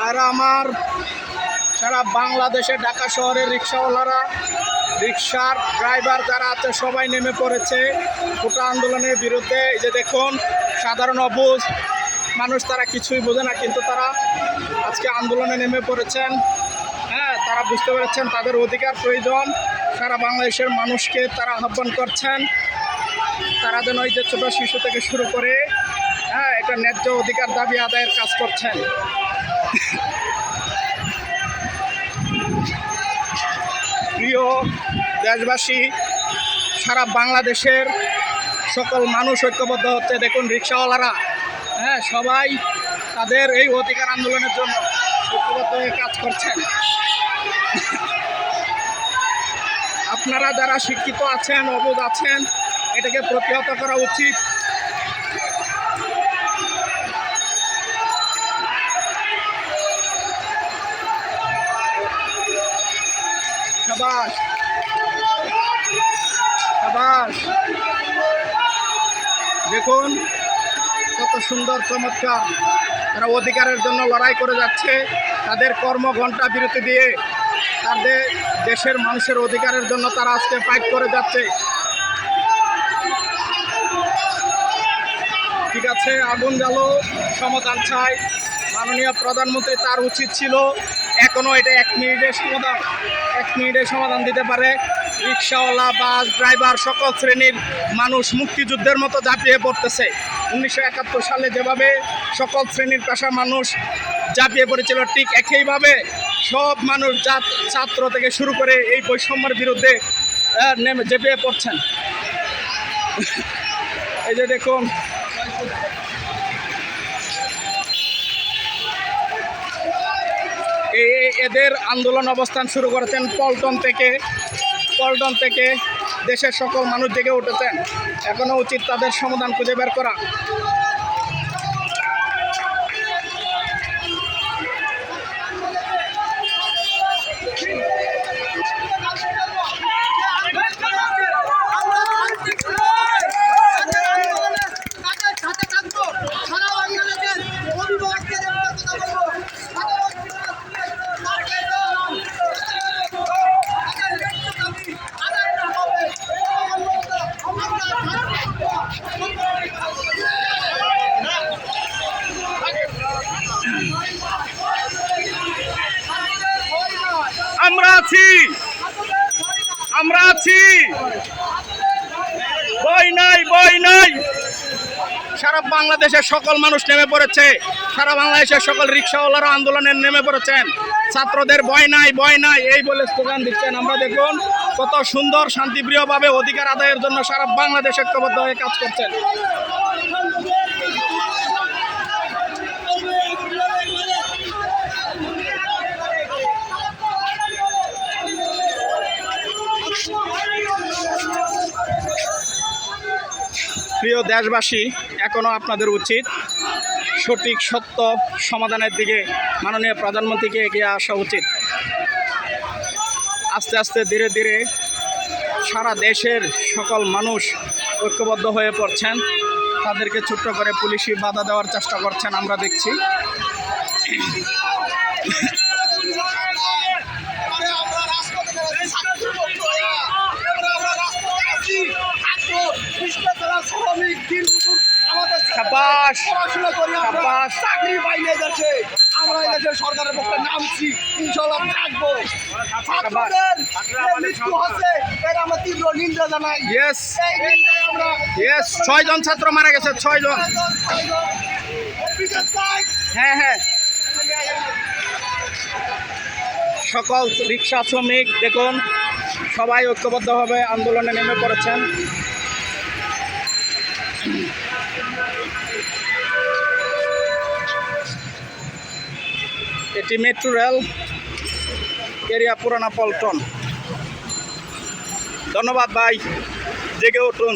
ভাইরা আমার, সারা বাংলাদেশে ঢাকা শহরের রিক্সাওয়ালারা, রিক্সার ড্রাইভার যারা আছে সবাই নেমে পড়েছে কোটা আন্দোলনের বিরুদ্ধে। এই যে দেখুন, সাধারণ অবুঝ মানুষ, তারা কিছুই বোঝে না, কিন্তু তারা আজকে আন্দোলনে নেমে পড়েছেন। হ্যাঁ, তারা বুঝতে পেরেছেন তাদের অধিকার প্রয়োজন। সারা বাংলাদেশের মানুষকে তারা আহ্বান করছেন, তারা যেন এই যে ছোট শিশু থেকে শুরু করে এটা ন্যায্য অধিকার দাবি আদায়ের কাজ করছেন। প্রিয় দেশবাসী, সারা বাংলাদেশের সকল মানুষ ঐক্যবদ্ধ হচ্ছে। দেখুন, রিক্সাওয়ালারা সবাই তাদের এই অধিকার আন্দোলনের জন্য ঐক্যবদ্ধ হয়ে কাজ করছেন। আপনারা যারা শিক্ষিত আছেন, অবুঝ আছেন, এটাকে প্রতিহত করা উচিত। শাবাশ, শাবাশ। দেখুন কত সুন্দর, চমৎকার, তারা অধিকারের জন্য লড়াই করে যাচ্ছে। তাদের কর্মঘণ্টা বিরতি দিয়ে তাদের দেশের মানুষের অধিকারের জন্য তারা আজকে ফাইট করে যাচ্ছে। ঠিক আছে, আগুন জ্বালো, সমাধান চাই। মাননীয় প্রধানমন্ত্রী, তার উচিত ছিল এখনও এটা 1 মিনিটের সমাধান, 1 মিনিটের সমাধান দিতে পারে। রিক্সাওয়ালা, বাস ড্রাইভার, সকল শ্রেণীর মানুষ মুক্তিযুদ্ধের মতো ঝাঁপিয়ে পড়তেছে। 1971 সালে যেভাবে সকল শ্রেণীর পেশার মানুষ ঝাঁপিয়ে পড়েছিল, ঠিক একইভাবে সব মানুষ, ছাত্র থেকে শুরু করে এই বৈষম্যের বিরুদ্ধে ঝাঁপিয়ে পড়ছেন। এই যে দেখুন, এদের আন্দোলন অবস্থান শুরু করেছেন পল্টন থেকে দেশের সকল মানুষ জেগে উঠেছেন। এখনও উচিত তাদের সমাধান খুঁজে বের করা। আমরা আছি, বই নাই। সারা বাংলাদেশের সকল মানুষ নেমে পড়েছে। সারা বাংলাদেশের সকল রিক্সাওয়ালারা আন্দোলনে নেমে পড়েছেন। ছাত্রদের ভয় নাই এই বলে স্লোগান দিচ্ছেন। আমরা দেখুন কত সুন্দর, শান্তিপ্রিয়ভাবে অধিকার আদায়ের জন্য সারা বাংলাদেশ ঐক্যবদ্ধ হয়ে কাজ করছেন। প্রিয় দেশবাসী, এখনও আপনাদের উচিত সঠিক সত্য সমাধানের দিকে মাননীয় প্রধানমন্ত্রীকে এগিয়ে আসা উচিত। আস্তে আস্তে ধীরে ধীরে সারা দেশের সকল মানুষ ঐক্যবদ্ধ হয়ে পড়ছেন। তাদেরকে ছোট্ট করে পুলিশি বাধা দেওয়ার চেষ্টা করছেন, আমরা দেখছি। চাকরি পাইলে যাচ্ছে, আমরা এই দেশের সরকারের পক্ষে নামছি, ইনশাআল্লাহ থাকবো। মৃত্যু হচ্ছে, এর আমরা তীব্র নিন্দা জানাই। 6 জন ছাত্র মারা গেছে, 6 জন। হ্যাঁ, সকল রিক্সা শ্রমিক দেখুন সবাই ঐক্যবদ্ধভাবে আন্দোলনে নেমে পড়েছেন। এটি মেট্রো রেল এরিয়া, পুরানা পল্টন। ধন্যবাদ ভাই, জেগে উঠুন।